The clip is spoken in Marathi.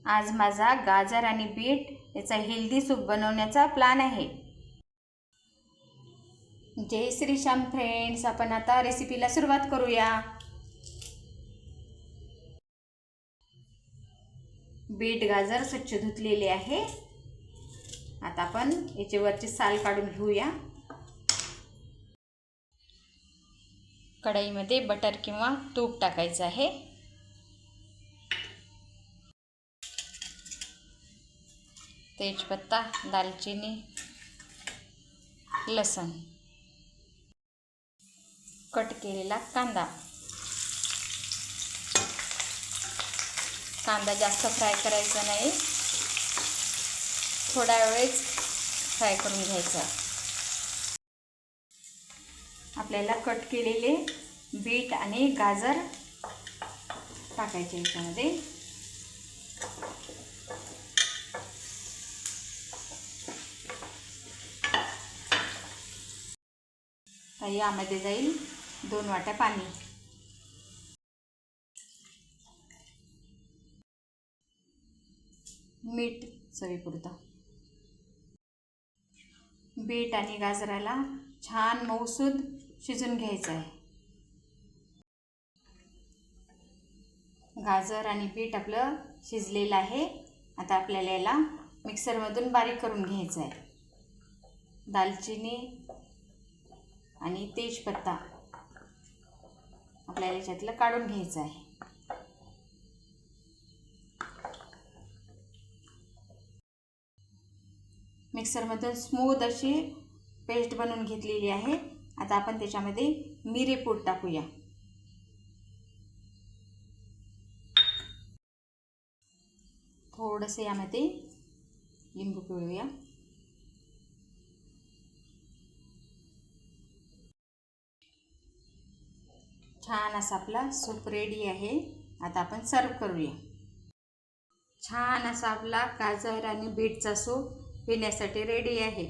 आज माझा गाजर आणि बीट याचा हेल्दी सूप बनवण्याचा प्लॅन आहे। जय श्री श्याम फ्रेंड्स, आपण आता रेसिपीला सुरुवात करूया। बीट गाजर स्वच्छ धुतलेले आहे। आता आपण याचे वरचे साल काढून घेऊया। कढईमध्ये बटर किंवा तूप टाकायचं आहे। तेजपत्ता, दालचिनी, लसूण, कट केलेला कांदा। कांदा जास्त फ्राय करायचा नाही, थोडा वेळच फ्राय करून घ्यायचा। आपल्याला कट केलेले बीट आणि गाजर टाकायचे याच्यामध्ये। यामध्ये जाईल 2 वाट्या पाणी। मीठ चवीपुरतं। बीट आणि गाजराला छान मऊसूद शिजून घ्यायचं आहे। गाजर आणि बीट आपलं शिजलेलं आहे। आता आपल्याला याला मिक्सरमधून बारीक करून घ्यायचं आहे। दालचिनी आणि तेजपत्ता आपल्याला याच्यातलं काढून घ्यायचं आहे। मिक्सरमधून स्मूथ अशी पेस्ट बनवून घेतलेली आहे। आता आपण त्याच्यामध्ये मिरेपूड टाकूया। थोडंसं यामध्ये लिंबू पिळूया। छान असा आपला सूप रेडी आहे। आता आपण सर्व करूया। छान असा आपला गाजर आणि बीटचा सूप पिण्यासाठी रेडी आहे।